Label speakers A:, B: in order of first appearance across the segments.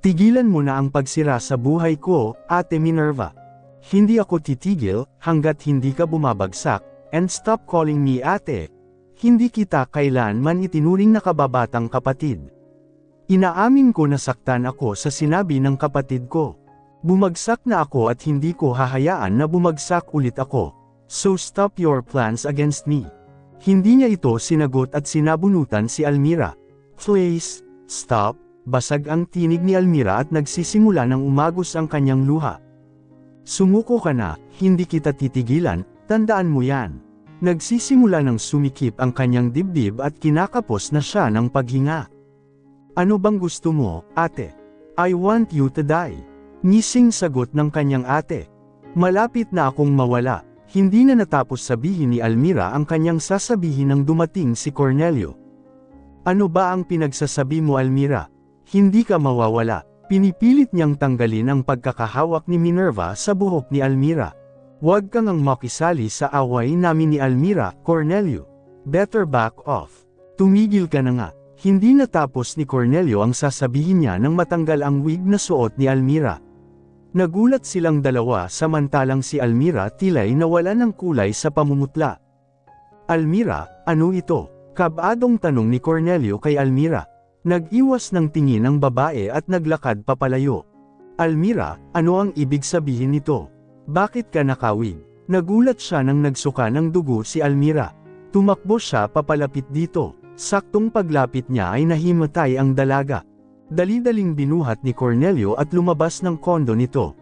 A: Tigilan mo na ang pagsira sa buhay ko, Ate Minerva. Hindi ako titigil, hanggat hindi ka bumabagsak, and stop calling me ate. Hindi kita kailanman itinuring na kababatang kapatid. Inaamin ko na saktan ako sa sinabi ng kapatid ko. Bumagsak na ako at hindi ko hahayaan na bumagsak ulit ako. So stop your plans against me. Hindi niya ito sinagot at sinabunutan si Almira. Please, stop. Basag ang tinig ni Almira at nagsisimula ng umagos ang kanyang luha. Sumuko ka na, hindi kita titigilan, tandaan mo yan. Nagsisimula ng sumikip ang kanyang dibdib at kinakapos na siya ng paghinga. Ano bang gusto mo, ate? I want you to die. Ngising sagot ng kanyang ate. Malapit na akong mawala. Hindi na natapos sabihin ni Almira ang kanyang sasabihin nang dumating si Cornelio. Ano ba ang pinagsasabi mo, Almira? Hindi ka mawawala. Pinipilit niyang tanggalin ang pagkakahawak ni Minerva sa buhok ni Almira. Huwag kang ang makisali sa away namin ni Almira, Cornelio. Better back off. Tumigil ka na nga. Hindi natapos ni Cornelio ang sasabihin niya nang matanggal ang wig na suot ni Almira. Nagulat silang dalawa samantalang si Almira tila'y nawala ng kulay sa pamumutla. Almira, ano ito? Kabadong tanong ni Cornelio kay Almira. Nag-iwas ng tingin ang babae at naglakad papalayo. Almira, ano ang ibig sabihin nito? Bakit ka nakawig? Nagulat siya nang nagsuka ng dugo si Almira. Tumakbo siya papalapit dito. Saktong paglapit niya ay nahimatay ang dalaga. Dali-daling binuhat ni Cornelio at lumabas ng kondo nito.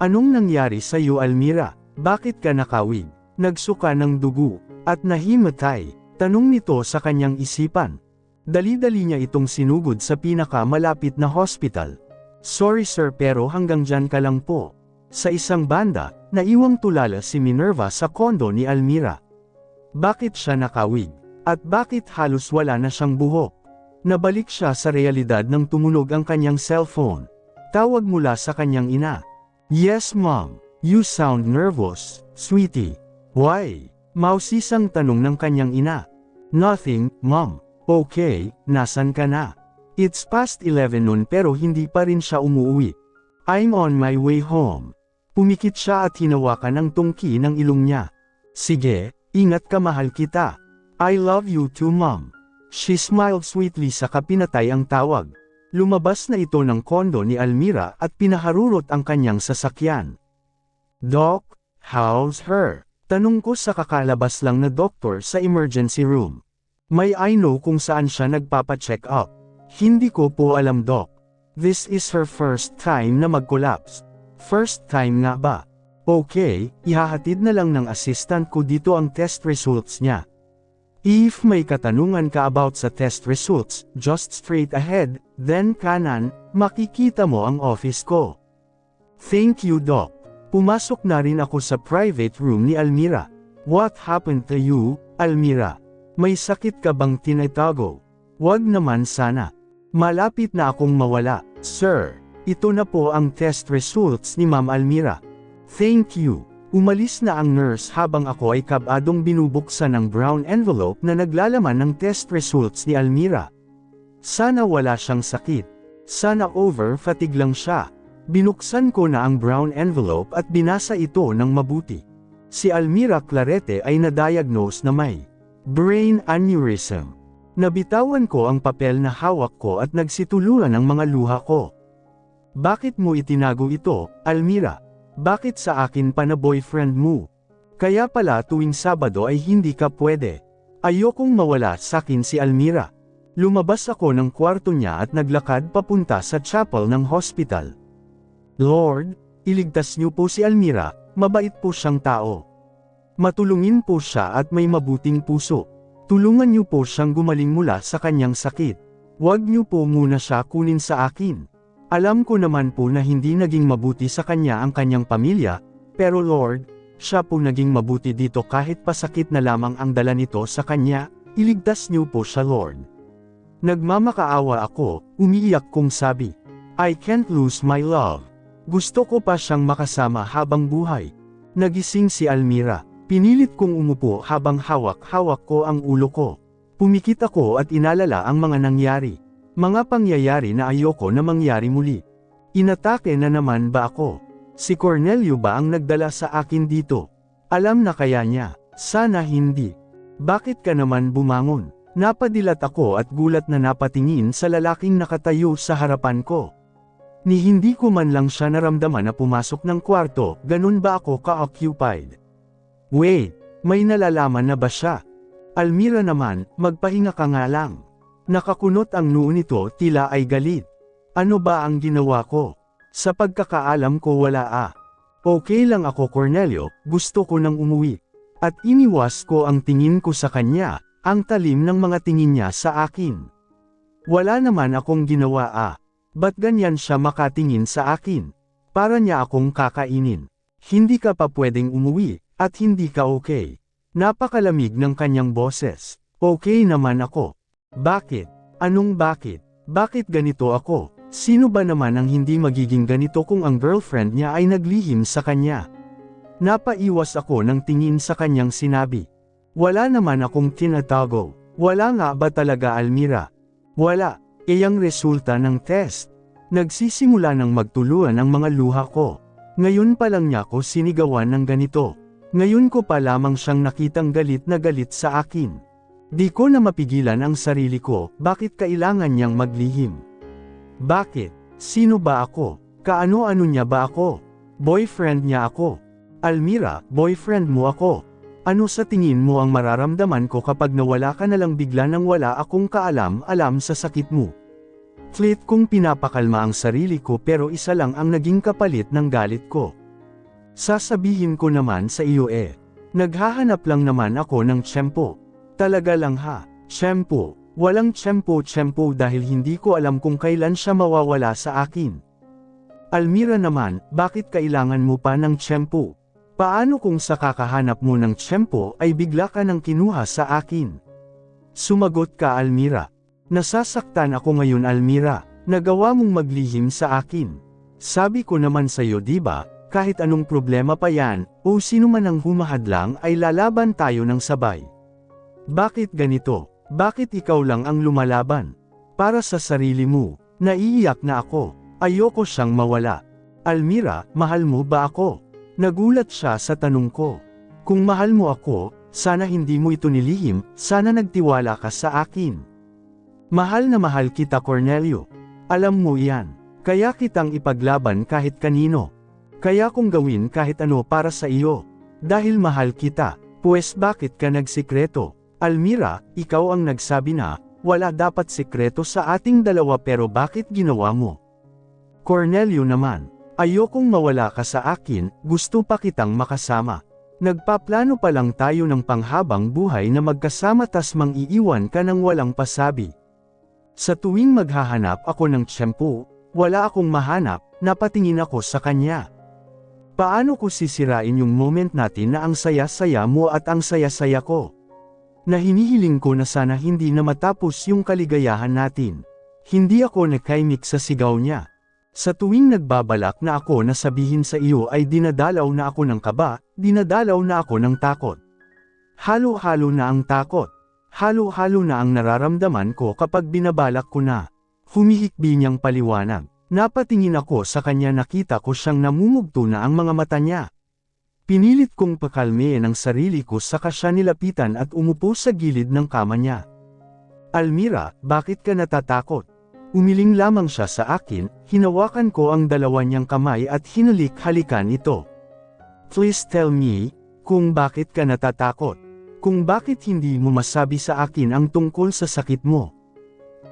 A: Anong nangyari sa iyo, Almira? Bakit ka nakawig? Nagsuka ng dugo at nahimatay? Tanong nito sa kanyang isipan. Dali-dali niya itong sinugod sa pinakamalapit na hospital. Sorry sir, pero hanggang dyan ka lang po. Sa isang banda, naiwang tulala si Minerva sa kondo ni Almira. Bakit siya nakawig? At bakit halos wala na siyang buhok? Nabalik siya sa realidad nang tumunog ang kanyang cellphone. Tawag mula sa kanyang ina. Yes mom, you sound nervous, sweetie. Why? Mausisang tanong ng kanyang ina. Nothing, mom. Okay, nasan ka na? It's past 11 noon pero hindi pa rin siya umuwi. I'm on my way home. Pumikit siya at hinawakan ang tungki ng ilong niya. Sige, ingat ka, mahal kita. I love you too, mom. She smiled sweetly saka pinatay ang tawag. Lumabas na ito ng kondo ni Almira at pinaharurot ang kanyang sasakyan. Doc, how's her? Tanong ko sa kakalabas lang na doktor sa emergency room. May I know kung saan siya nagpapa-check up? Hindi ko po alam, doc. This is her first time na mag-collapse. First time nga ba? Okay, ihahatid na lang ng assistant ko dito ang test results niya. If may katanungan ka about sa test results, just straight ahead, then kanan, makikita mo ang office ko. Thank you, doc. Pumasok na rin ako sa private room ni Almira. What happened to you, Almira? May sakit ka bang tinatago? Wag naman sana. Malapit na akong mawala, sir. Ito na po ang test results ni Ma'am Almira. Thank you. Umalis na ang nurse habang ako ay kabadong binubuksan ng brown envelope na naglalaman ng test results ni Almira. Sana wala siyang sakit. Sana over-fatigue lang siya. Binuksan ko na ang brown envelope at binasa ito ng mabuti. Si Almira Clarete ay na-diagnose na may brain aneurysm. Nabitawan ko ang papel na hawak ko at nagsituluran ang mga luha ko. Bakit mo itinago ito, Almira? Bakit sa akin pa na boyfriend mo? Kaya pala tuwing Sabado ay hindi ka pwede. Ayokong mawala sakin si Almira. Lumabas ako ng kwarto niya at naglakad papunta sa chapel ng hospital. Lord, iligtas niyo po si Almira, mabait po siyang tao. Matulungin po siya at may mabuting puso. Tulungan niyo po siyang gumaling mula sa kanyang sakit. Huwag niyo po muna siya kunin sa akin. Alam ko naman po na hindi naging mabuti sa kanya ang kanyang pamilya, pero Lord, siya po naging mabuti dito kahit pasakit na lamang ang dala nito sa kanya, iligtas niyo po siya, Lord. Nagmamakaawa ako, umiiyak kong sabi. I can't lose my love. Gusto ko pa siyang makasama habang buhay. Nagising si Almira. Pinilit kong umupo habang hawak-hawak ko ang ulo ko. Pumikit ako at inalala ang mga nangyari. Mga pangyayari na ayoko na mangyari muli. Inatake na naman ba ako? Si Cornelio ba ang nagdala sa akin dito? Alam na kaya niya? Sana hindi. Bakit ka naman bumangon? Napadilat ako at gulat na napatingin sa lalaking nakatayo sa harapan ko. Ni hindi ko man lang siya naramdaman na pumasok ng kwarto, ganun ba ako ka-occupied? Wait, may nalalaman na ba siya? Almira naman, magpahinga ka nga lang. Nakakunot ang noo nito, tila ay galit. Ano ba ang ginawa ko? Sa pagkakaalam ko wala. Okay lang ako Cornelio, gusto ko nang umuwi. At iniwas ko ang tingin ko sa kanya, ang talim ng mga tingin niya sa akin. Wala naman akong ginawa. Ba't ganyan siya makatingin sa akin? Para niya akong kakainin. Hindi ka pa pwedeng umuwi, at hindi ka okay. Napakalamig ng kanyang boses. Okay naman ako. Bakit? Anong bakit? Bakit ganito ako? Sino ba naman ang hindi magiging ganito kung ang girlfriend niya ay naglihim sa kanya? Napaiwas ako ng tingin sa kanyang sinabi. Wala naman akong tinatago. Wala nga ba talaga Almira? Wala. Ang resulta ng test. Nagsisimula ng magtuluan ang mga luha ko. Ngayon pa lang niya ako sinigawan ng ganito. Ngayon ko pa lamang siyang nakitang galit na galit sa akin. Di ko na mapigilan ang sarili ko, bakit kailangan niyang maglihim? Bakit? Sino ba ako? Kaano-ano niya ba ako? Boyfriend niya ako. Almira, boyfriend mo ako. Ano sa tingin mo ang mararamdaman ko kapag nawala ka na lang bigla nang wala akong kaalam-alam sa sakit mo? Flit kong pinapakalma ang sarili ko pero isa lang ang naging kapalit ng galit ko. Sasabihin ko naman sa iyo naghahanap lang naman ako ng tiyempo. Talaga lang tiyempo. Walang tiyempo dahil hindi ko alam kung kailan siya mawawala sa akin. Almira naman, bakit kailangan mo pa ng tiyempo? Paano kung sa kakahanap mo ng tiyempo ay bigla ka nang kinuha sa akin? Sumagot ka Almira. Nasasaktan ako ngayon Almira, nagawa mong maglihim sa akin. Sabi ko naman sa'yo diba, kahit anong problema pa yan, o sino man ang humahadlang ay lalaban tayo ng sabay. Bakit ganito? Bakit ikaw lang ang lumalaban? Para sa sarili mo, naiiyak na ako, ayoko siyang mawala. Almira, mahal mo ba ako? Nagulat siya sa tanong ko. Kung mahal mo ako, sana hindi mo ito nilihim, sana nagtiwala ka sa akin. Mahal na mahal kita Cornelio. Alam mo yan. Kaya kitang ipaglaban kahit kanino. Kaya kong gawin kahit ano para sa iyo. Dahil mahal kita, pues bakit ka nagsikreto? Almira, ikaw ang nagsabi na, wala dapat sikreto sa ating dalawa pero bakit ginawa mo? Cornelio naman. Ayokong mawala ka sa akin, gusto pa kitang makasama. Nagpaplano pa lang tayo ng panghabang buhay na magkasama tas mang-iiwan ka ng walang pasabi. Sa tuwing maghahanap ako ng tiyempo, wala akong mahanap, napatingin ako sa kanya. Paano ko sisirain yung moment natin na ang saya-saya mo at ang saya-saya ko? Na hinihiling ko na sana hindi na matapos yung kaligayahan natin. Hindi ako nakaimik sa sigaw niya. Sa tuwing nagbabalak na ako na sabihin sa iyo ay dinadalaw na ako ng kaba, dinadalaw na ako ng takot. Halo-halo na ang takot. Halo-halo na ang nararamdaman ko kapag binabalak ko na. Humihikbi niyang paliwanag. Napatingin ako sa kanya nakita ko siyang namumugto na ang mga mata niya. Pinilit kong pakalmein ang sarili ko saka siya nilapitan at umupo sa gilid ng kama niya. Almira, bakit ka natatakot? Umiling lamang siya sa akin, hinawakan ko ang dalawa niyang kamay at hinalik-halikan ito. Please tell me, kung bakit ka natatakot? Kung bakit hindi mo masabi sa akin ang tungkol sa sakit mo?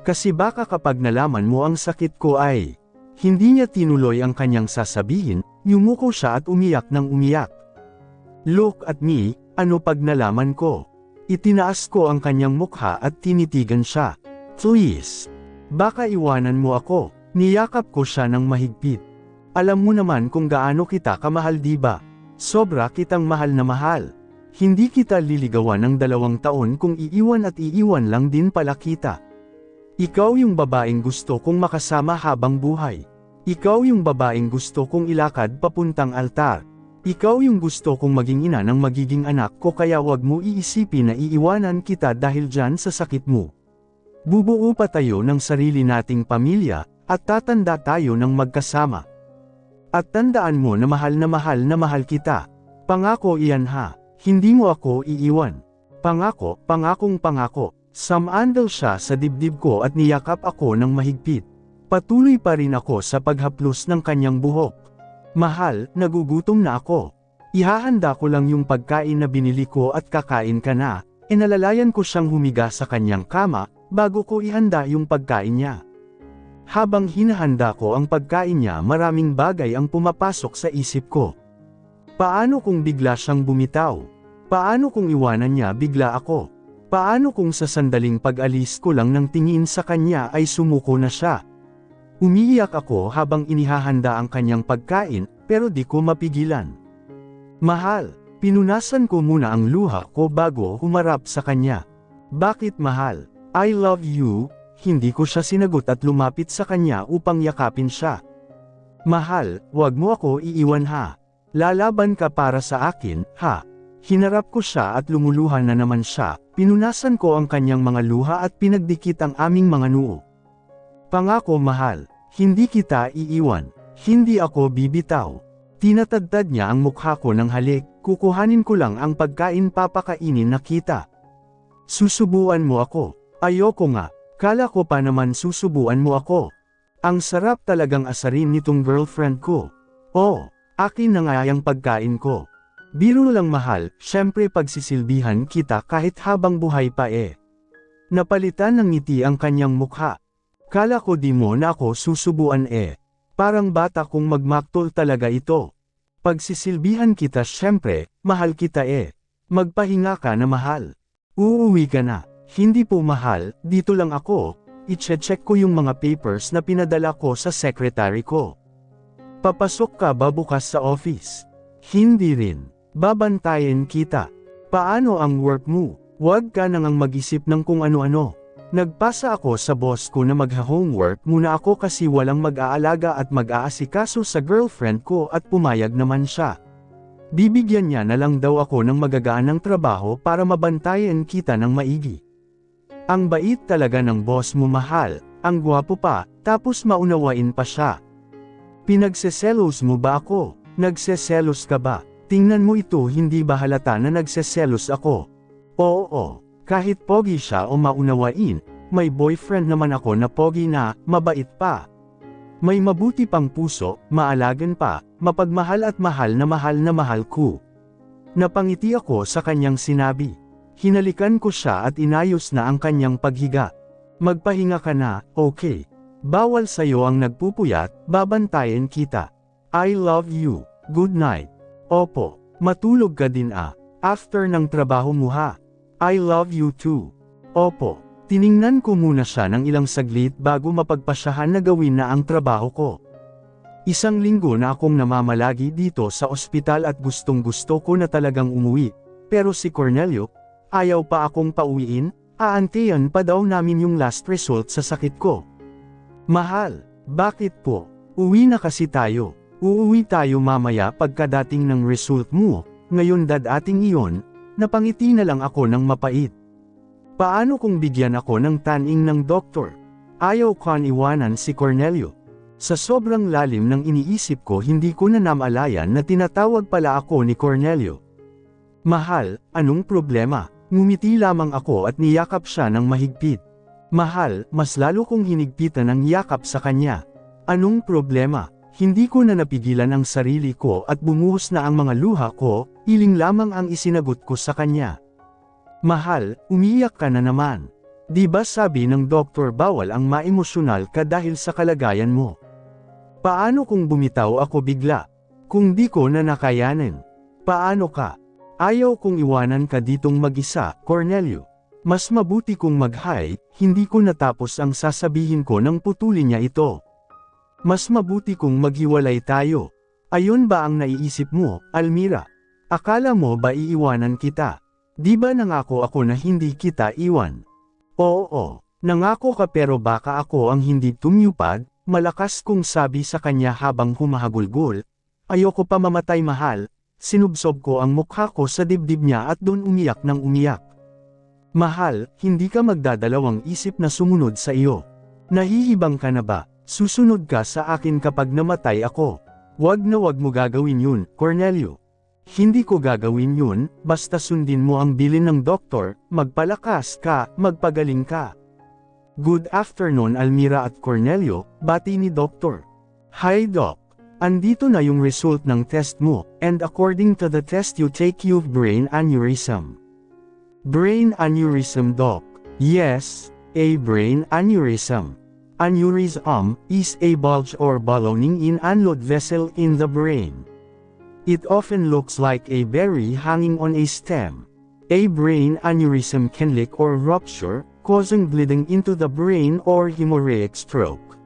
A: Kasi baka kapag nalaman mo ang sakit ko ay... Hindi niya tinuloy ang kanyang sasabihin, yumuko siya at umiyak ng umiyak. Look at me, ano pag nalaman ko? Itinaas ko ang kanyang mukha at tinitigan siya. Please. Baka iwanan mo ako. Niyakap ko siya ng mahigpit. Alam mo naman kung gaano kita kamahal diba? Sobra kitang mahal na mahal. Hindi kita liligawan ng 2 taon kung iiwan at iiwan lang din pala kita. Ikaw yung babaeng gusto kong makasama habang buhay. Ikaw yung babaeng gusto kong ilakad papuntang altar. Ikaw yung gusto kong maging ina ng magiging anak ko kaya wag mo iisipin na iiwanan kita dahil dyan sa sakit mo. Bubuo pa tayo ng sarili nating pamilya, At tatanda tayo ng magkasama. At tandaan mo na mahal na mahal na mahal kita. Pangako iyan ha, hindi mo ako iiwan. Pangako, pangakong pangako. Sumandal siya sa dibdib ko at niyakap ako ng mahigpit. Patuloy pa rin ako sa paghaplos ng kanyang buhok. Mahal, nagugutom na ako. Ihahanda ko lang yung pagkain na binili ko at kakain ka na. Inalalayan ko siyang humiga sa kanyang kama, bago ko ihanda yung pagkain niya. Habang hinahanda ko ang pagkain niya, maraming bagay ang pumapasok sa isip ko. Paano kung bigla siyang bumitaw? Paano kung iwanan niya bigla ako? Paano kung sa sandaling pag-alis ko lang ng tingin sa kanya ay sumuko na siya? Umiiyak ako habang inihahanda ang kanyang pagkain, pero di ko mapigilan. Mahal, pinunasan ko muna ang luha ko bago humarap sa kanya. Bakit mahal? I love you. Hindi ko siya sinagot at lumapit sa kanya upang yakapin siya. Mahal, wag mo ako iiwan ha. Lalaban ka para sa akin, ha? Hinarap ko siya at lumuluhan na naman siya. Pinunasan ko ang kanyang mga luha at pinagdikit ang aming mga noo. Pangako mahal, hindi kita iiwan. Hindi ako bibitaw. Tinatadtad niya ang mukha ko ng halik. Kukuhanin ko lang ang pagkain, papakainin na kita. Susubuan mo ako. Ayoko nga. Kala ko pa naman susubuan mo ako. Ang sarap talagang asarin nitong girlfriend ko. Oh, akin na nga ang pagkain ko. Biro lang mahal, syempre pagsisilbihan kita kahit habang buhay pa eh. Napalitan ng ngiti ang kanyang mukha. Kala ko di mo na ako susubuan eh. Parang bata kong magmaktol talaga ito. Pagsisilbihan kita syempre, mahal kita eh. Magpahinga ka na mahal. Uuwi ka na. Hindi po mahal, dito lang ako. I-check ko yung mga papers na pinadala ko sa secretary ko. Papasok ka ba bukas sa office? Hindi rin. Babantayan kita. Paano ang work mo? Huwag ka nang mag-isip ng kung ano-ano. Nagpasa ako sa boss ko na magha-homework muna ako kasi walang mag-aalaga at mag-aasikaso sa girlfriend ko at pumayag naman siya. Bibigyan niya na lang daw ako ng magagaanang trabaho para mabantayan kita ng maigi. Ang bait talaga ng boss mo mahal, ang gwapo pa, tapos maunawain pa siya. Pinagseselos mo ba ako? Nagseselos ka ba? Tingnan mo ito, hindi ba halata na nagseselos ako? Oo, kahit pogi siya o maunawain, may boyfriend naman ako na pogi na, mabait pa. May mabuti pang puso, maalagan pa, mapagmahal at mahal na mahal ko. Napangiti ako sa kanyang sinabi. Hinalikan ko siya at inayos na ang kanyang paghiga. Magpahinga ka na, okay. Bawal sa'yo ang nagpupuyat, babantayan kita. I love you, good night. Opo, matulog ka din ah, after ng trabaho mo ha. I love you too. Opo, tiningnan ko muna siya ng ilang saglit bago mapagpasyahan na gawin na ang trabaho ko. Isang linggo na akong namamalagi dito sa ospital at gustong-gusto ko na talagang umuwi. Pero si Cornelio, ayaw pa akong pauwiin, aantayan pa daw namin yung last result sa sakit ko. Mahal, bakit po? Uwi na kasi tayo. Uuwi tayo mamaya pagkadating ng result mo, ngayon dadating iyon, napangiti na lang ako ng mapait. Paano kung bigyan ako ng taning ng doktor? Ayaw kon iwanan si Cornelio. Sa sobrang lalim ng iniisip ko, hindi ko na namalayan na tinatawag pala ako ni Cornelio. Mahal, anong problema? Ngumiti lamang ako at niyakap siya ng mahigpit. Mahal, mas lalo kong hinigpitan ang yakap sa kanya. Anong problema? Hindi ko na napigilan ang sarili ko at bumuhos na ang mga luha ko, iling lamang ang isinagot ko sa kanya. Mahal, umiyak ka na naman. Di ba sabi ng doktor bawal ang maemosyonal ka dahil sa kalagayan mo? Paano kung bumitaw ako bigla? Kung di ko na nakayanin? Paano ka? Ayaw kong iwanan ka ditong mag-isa, Cornelio. Mas mabuti kong mag-hi, hindi ko natapos ang sasabihin ko nang putulin niya ito. Mas mabuti kong maghiwalay tayo. Ayon ba ang naiisip mo, Almira? Akala mo ba iiwanan kita? Di ba nangako ako na hindi kita iwan? Oo, nangako ka pero baka ako ang hindi tumupad, malakas kong sabi sa kanya habang humahagulgol. Ayoko pa mamatay mahal. Sinubsob ko ang mukha ko sa dibdib niya at doon umiyak ng umiyak. Mahal, hindi ka magdadalawang isip na sumunod sa iyo. Nahihibang ka na ba? Susunod ka sa akin kapag namatay ako. Wag na wag mo gagawin yun, Cornelio. Hindi ko gagawin yun, basta sundin mo ang bilin ng doktor, magpalakas ka, magpagaling ka. Good afternoon Almira at Cornelio, bati ni Doktor. Hi Doc. Andito na yung result ng test mo, and according to the test you take you've brain aneurysm. Brain aneurysm Doc. Yes, a brain aneurysm. Aneurysm is a bulge or ballooning in unload vessel in the brain. It often looks like a berry hanging on a stem. A brain aneurysm can leak or rupture, causing bleeding into the brain or hemorrhagic stroke.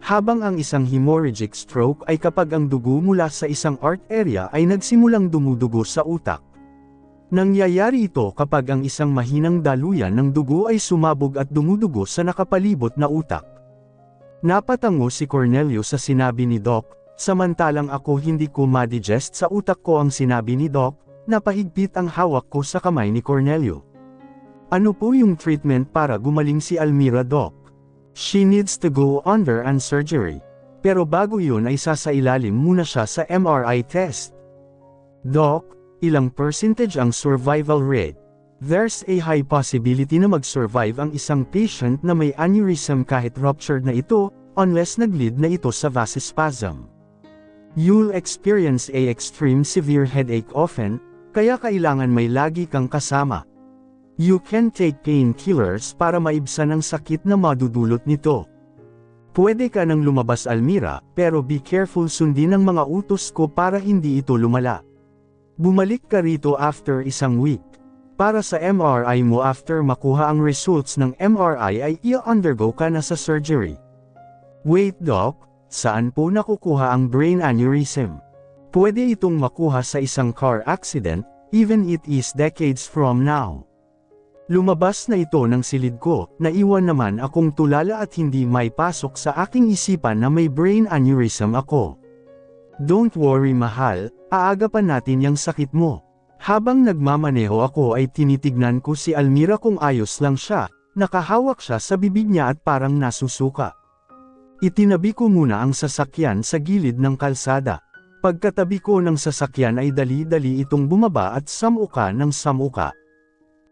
A: Habang ang isang hemorrhagic stroke ay kapag ang dugo mula sa isang art area ay nagsimulang dumudugo sa utak. Nangyayari ito kapag ang isang mahinang daluyan ng dugo ay sumabog at dumudugo sa nakapalibot na utak. Napatango si Cornelio sa sinabi ni Doc, samantalang ako hindi ko ma-digest sa utak ko ang sinabi ni Doc, napahigpit ang hawak ko sa kamay ni Cornelio. Ano po yung treatment para gumaling si Almira Doc? She needs to go under an surgery. Pero bago yun ay sasailalim muna siya sa MRI test. Doc, ilang percentage ang survival rate? There's a high possibility na mag-survive ang isang patient na may aneurysm kahit ruptured na ito, unless nag-lead na ito sa vasospasm. You'll experience a extreme severe headache often, kaya kailangan may lagi kang kasama. You can take painkillers para maibsan ang sakit na madudulot nito. Pwede ka nang lumabas Almira, pero be careful sundin ang mga utos ko para hindi ito lumala. Bumalik ka rito after isang week. Para sa MRI mo after makuha ang results ng MRI ay i-undergo ka na sa surgery. Wait Doc, saan po nakukuha ang brain aneurysm? Pwede itong makuha sa isang car accident, even it is decades from now. Lumabas na ito ng silid ko, naiwan naman akong tulala at hindi may pasok sa aking isipan na may brain aneurysm ako. Don't worry mahal, aagapan natin yang sakit mo. Habang nagmamaneho ako ay tinitignan ko si Almira kung ayos lang siya, nakahawak siya sa bibig niya at parang nasusuka. Itinabi ko muna ang sasakyan sa gilid ng kalsada. Pagkatabi ko ng sasakyan ay dali-dali itong bumaba at samuka ng samuka.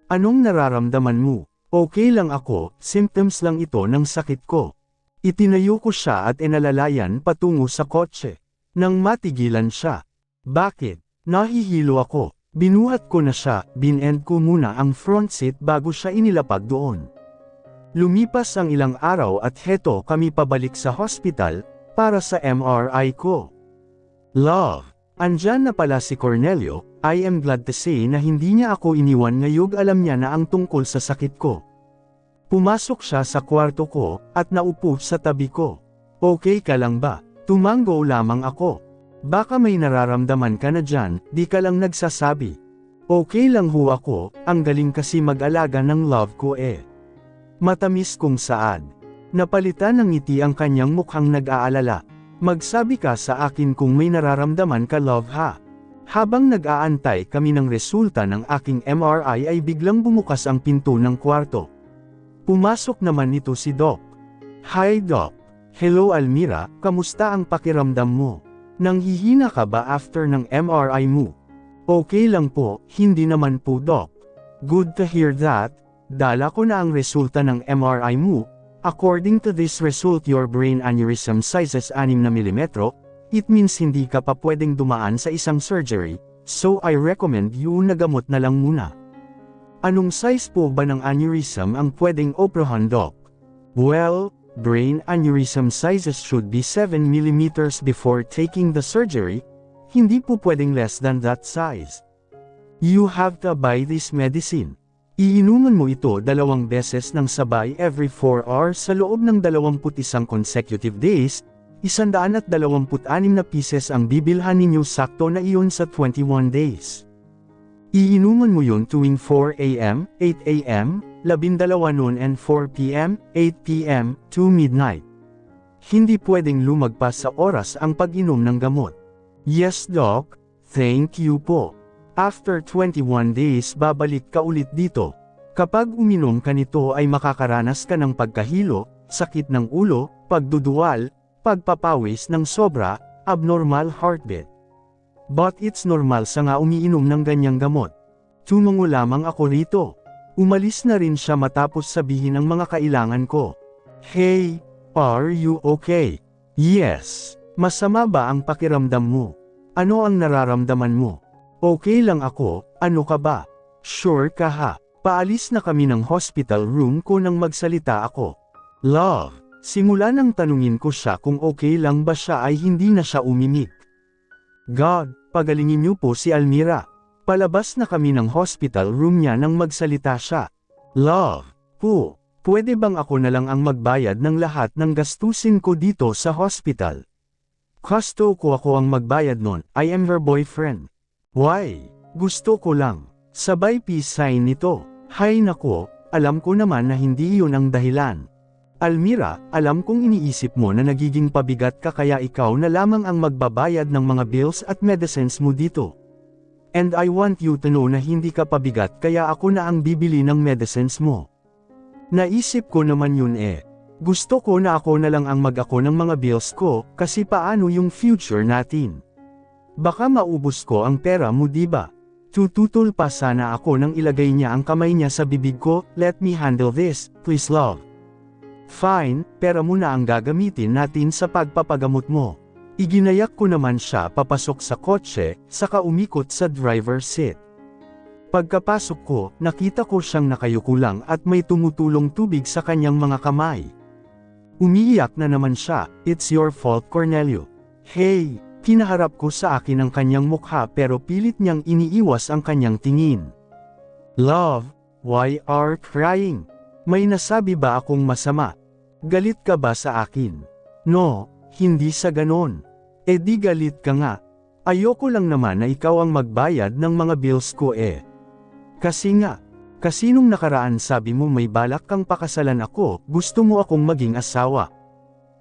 A: Anong nararamdaman mo? Okay lang ako, symptoms lang ito ng sakit ko. Itinayo ko siya at inalalayan patungo sa kotse. Nang matigilan siya. Bakit? Nahihilo ako. Binuhat ko na siya, binend ko muna ang front seat bago siya inilapag doon. Lumipas ang ilang araw at heto kami pabalik sa hospital, para sa MRI ko. Love, andyan na pala si Cornelio, I am glad to say na hindi niya ako iniwan ngayog alam niya na ang tungkol sa sakit ko. Pumasok siya sa kwarto ko, at naupo sa tabi ko. Okay ka lang ba? Tumango lamang ako. Baka may nararamdaman ka na dyan, di ka lang nagsasabi. Okay lang ho ako, ang galing kasi mag-alaga ng love ko eh. Matamis kung saan. Napalitan ng ngiti ang kanyang mukhang nag-aalala. Magsabi ka sa akin kung may nararamdaman ka love ha. Habang nag-aantay kami ng resulta ng aking MRI ay biglang bumukas ang pinto ng kwarto. Pumasok naman ito si Doc. Hi Doc. Hello Almira, kamusta ang pakiramdam mo? Nanghihina ka ba after ng MRI mo? Okay lang po, hindi naman po Doc. Good to hear that. Dala ko na ang resulta ng MRI mo. According to this result your brain aneurysm size is 6 mm, it means hindi ka pa pwedeng dumaan sa isang surgery, so I recommend you na gamot na lang muna. Anong size po ba ng aneurysm ang pwedeng operahan Doc? Well, brain aneurysm sizes should be 7 mm before taking the surgery, hindi po pwedeng less than that size. You have to buy this medicine. Iinuman mo ito 2 beses ng sabay every 4 hours sa loob ng 21 consecutive days, 126 na pieces ang bibilhan ninyo sakto na iyon sa 21 days. Iinuman mo yun tuwing 4 AM, 8 AM, 12 noon and 4 PM, 8 PM, to midnight. Hindi pwedeng lumagpas sa oras ang pag-inom ng gamot. Yes Doc, thank you po. After 21 days babalik ka ulit dito. Kapag uminom ka nito ay makakaranas ka ng pagkahilo, sakit ng ulo, pagduduwal, pagpapawis ng sobra, abnormal heartbeat. But it's normal sa nga umiinom ng ganyang gamot. Tumungo lamang ako rito. Umalis na rin siya matapos sabihin ang mga kailangan ko. Hey, are you okay? Yes. Masama ba ang pakiramdam mo? Ano ang nararamdaman mo? Okay lang ako, ano ka ba? Sure ka ha? Paalis na kami ng hospital room ko nang magsalita ako. Love. Simula nang tanungin ko siya kung okay lang ba siya ay hindi na siya umimik. God, pagalingin niyo po si Almira. Palabas na kami ng hospital room niya nang magsalita siya. Love, po, pwede bang ako na lang ang magbayad ng lahat ng gastusin ko dito sa hospital? Gusto ko ako ang magbayad nun, I am her boyfriend. Why? Gusto ko lang. Sabay peace sign nito. Hay nako, alam ko naman na hindi iyon ang dahilan. Almira, alam kong iniisip mo na nagiging pabigat ka kaya ikaw na lamang ang magbabayad ng mga bills at medicines mo dito. And I want you to know na hindi ka pabigat kaya ako na ang bibili ng medicines mo. Naisip ko naman yun eh. Gusto ko na ako na lang ang mag-ako ng mga bills ko, kasi paano yung future natin? Baka maubos ko ang pera mo diba? Tututol pa sana ako nang ilagay niya ang kamay niya sa bibig ko, let me handle this, please love. Fine, pera mo na ang gagamitin natin sa pagpapagamot mo. Iginayak ko naman siya papasok sa kotse, saka umikot sa driver's seat. Pagkapasok ko, nakita ko siyang nakayuko lang at may tumutulong tubig sa kanyang mga kamay. Umiiyak na naman siya, it's your fault Cornelio. Hey, kinaharap ko sa akin ang kanyang mukha pero pilit niyang iniiwas ang kanyang tingin. Love, why are crying? May nasabi ba akong masama? Galit ka ba sa akin? No. Hindi sa ganon. E di galit ka nga. Ayoko lang naman na ikaw ang magbayad ng mga bills ko eh. Kasi nung nakaraan sabi mo may balak kang pakasalan ako, gusto mo akong maging asawa.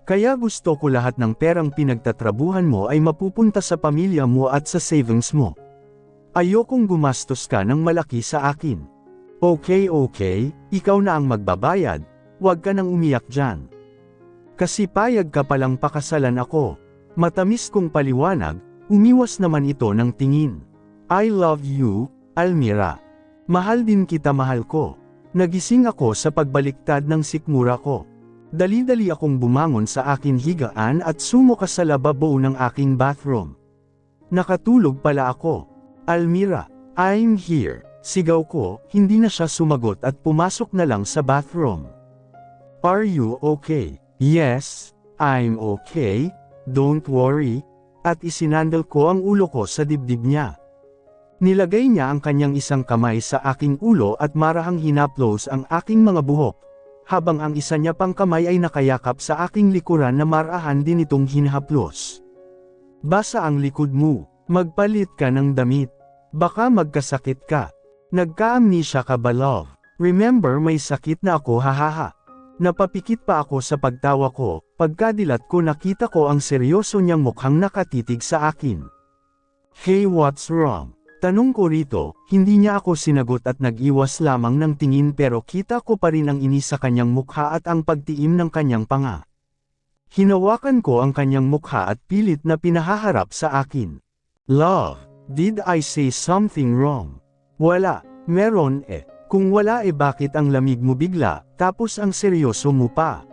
A: Kaya gusto ko lahat ng perang pinagtatrabuhan mo ay mapupunta sa pamilya mo at sa savings mo. Ayokong gumastos ka ng malaki sa akin. Okay, ikaw na ang magbabayad, huwag ka nang umiyak dyan. Kasi payag ka palang pakasalan ako. Matamis kong paliwanag, umiwas naman ito ng tingin. I love you, Almira. Mahal din kita mahal ko. Nagising ako sa pagbaliktad ng sikmura ko. Dali-dali akong bumangon sa aking higaan at sumuka sa lababo ng aking bathroom. Nakatulog pala ako. Almira, I'm here. Sigaw ko, hindi na siya sumagot at pumasok na lang sa bathroom. Are you okay? Yes, I'm okay, don't worry, at isinandal ko ang ulo ko sa dibdib niya. Nilagay niya ang kanyang isang kamay sa aking ulo at marahang hinaplos ang aking mga buhok, habang ang isa niya pang kamay ay nakayakap sa aking likuran na marahan din itong hinaplos. Basa ang likod mo, magpalit ka ng damit, baka magkasakit ka. Nagka-amnesia ka ba love? Remember may sakit na ako hahaha. Napapikit pa ako sa pagtawa ko, pagkadilat ko nakita ko ang seryoso niyang mukhang nakatitig sa akin. Hey, what's wrong? Tanong ko rito, hindi niya ako sinagot at nag-iwas lamang ng tingin pero kita ko pa rin ang inis sa kanyang mukha at ang pagtiim ng kanyang panga. Hinawakan ko ang kanyang mukha at pilit na pinahaharap sa akin. Love, did I say something wrong? Wala, meron eh. Kung wala bakit ang lamig mo bigla, tapos ang seryoso mo pa.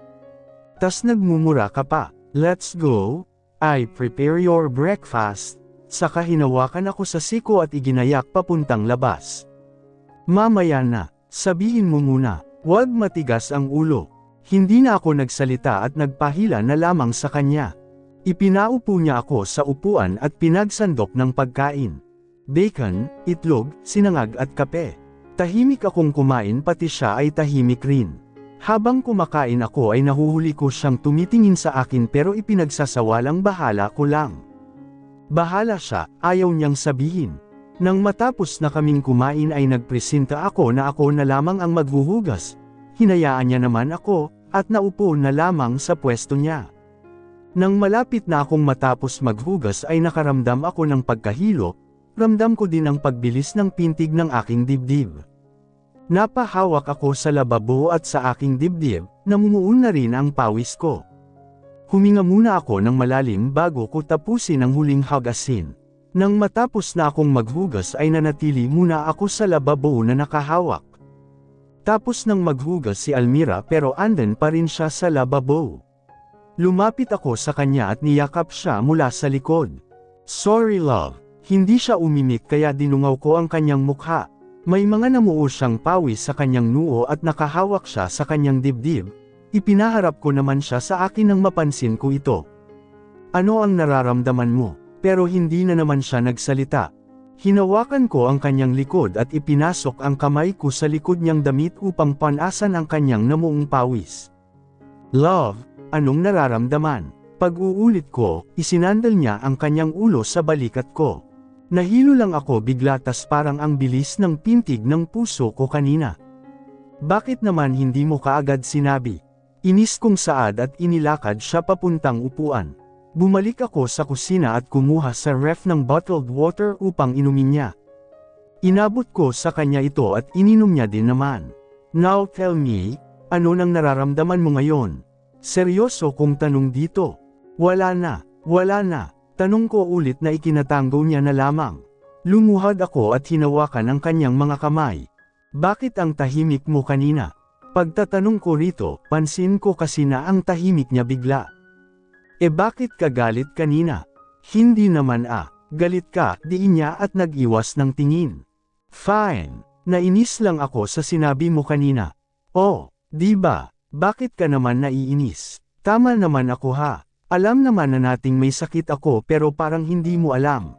A: Tas nagmumura ka pa, let's go, I prepare your breakfast. Saka hinawakan ako sa siko at iginayak papuntang labas. Mamaya na, sabihin mo muna, huwag matigas ang ulo. Hindi na ako nagsalita at nagpahila na lamang sa kanya. Ipinaupo niya ako sa upuan at pinagsandok ng pagkain. Bacon, itlog, sinangag at kape. Tahimik akong kumain pati siya ay tahimik rin. Habang kumakain ako ay nahuhuli ko siyang tumitingin sa akin pero ipinagsasawalang bahala ko lang. Bahala siya, ayaw niyang sabihin. Nang matapos na kaming kumain ay nagpresenta ako na ako na lamang ang maghuhugas. Hinayaan niya naman ako, at naupo na lamang sa pwesto niya. Nang malapit na akong matapos maghugas ay nakaramdam ako ng pagkahilo, ramdam ko din ang pagbilis ng pintig ng aking dibdib. Napahawak ako sa lababo at sa aking dibdib, namumuon na rin ang pawis ko. Huminga muna ako ng malalim bago ko tapusin ang huling hugasin. Nang matapos na akong maghugas ay nanatili muna ako sa lababo na nakahawak. Tapos nang maghugas si Almira pero andun pa rin siya sa lababo. Lumapit ako sa kanya at niyakap siya mula sa likod. "Sorry love." Hindi siya umimik kaya dinungaw ko ang kanyang mukha. May mga namuo siyang pawis sa kanyang noo at nakahawak siya sa kanyang dibdib. Ipinaharap ko naman siya sa akin nang mapansin ko ito. "Ano ang nararamdaman mo?" Pero hindi na naman siya nagsalita. Hinawakan ko ang kanyang likod at ipinasok ang kamay ko sa likod niyang damit upang panasan ang kanyang namuong pawis. "Love, anong nararamdaman?" Pag-uulit ko, isinandal niya ang kanyang ulo sa balikat ko. Nahilo lang ako bigla tas parang ang bilis ng pintig ng puso ko kanina. "Bakit naman hindi mo kaagad sinabi?" Inis kong saad at inilakad siya papuntang upuan. Bumalik ako sa kusina at kumuha sa ref ng bottled water upang inumin niya. Inabot ko sa kanya ito at ininom niya din naman. "Now tell me, ano nang nararamdaman mo ngayon?" Seryoso kong tanong dito. Wala na. Tanong ko ulit na ikinatango niya na lamang. Lumuhad ako at hinawakan ang kanyang mga kamay. "Bakit ang tahimik mo kanina?" Pagtatanong ko rito, pansin ko kasi na ang tahimik niya bigla. Bakit ka galit kanina?" "Hindi naman galit ka," diin niya at nag-iwas ng tingin. "Fine. Nainis lang ako sa sinabi mo kanina." "Oh, di ba? Bakit ka naman naiinis?" "Tama naman ako ha. Alam naman na nating may sakit ako pero parang hindi mo alam."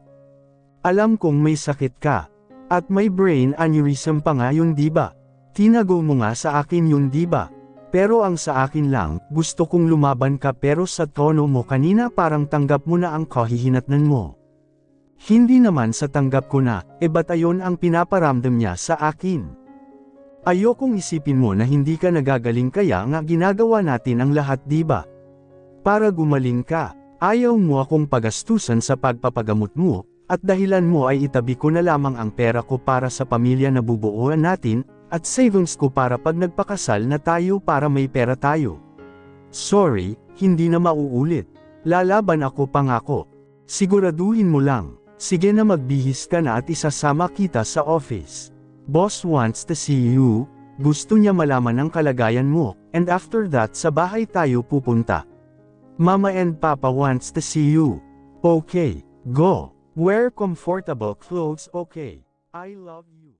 A: "Alam kong may sakit ka. At may brain aneurysm pa nga yun di ba? Tinago mo nga sa akin yun di ba? Pero ang sa akin lang, gusto kong lumaban ka pero sa tono mo kanina parang tanggap mo na ang kahihinatnan mo." "Hindi naman sa tanggap ko na, ba't ayon ang pinaparamdam niya sa akin?" "Ayokong isipin mo na hindi ka nagagaling kaya nga ginagawa natin ang lahat di ba? Para gumaling ka, ayaw mo akong pagastusan sa pagpapagamot mo, at dahilan mo ay itabi ko na lamang ang pera ko para sa pamilya na bubuuan natin, at savings ko para pag nagpakasal na tayo para may pera tayo." "Sorry, hindi na mauulit. Lalaban ako pangako. Siguraduhin mo lang. Sige na magbihis ka na at isasama kita sa office. Boss wants to see you, gusto niya malaman ang kalagayan mo, and after that sa bahay tayo pupunta. Mama and Papa wants to see you. Okay, go. Wear comfortable clothes okay. I love you."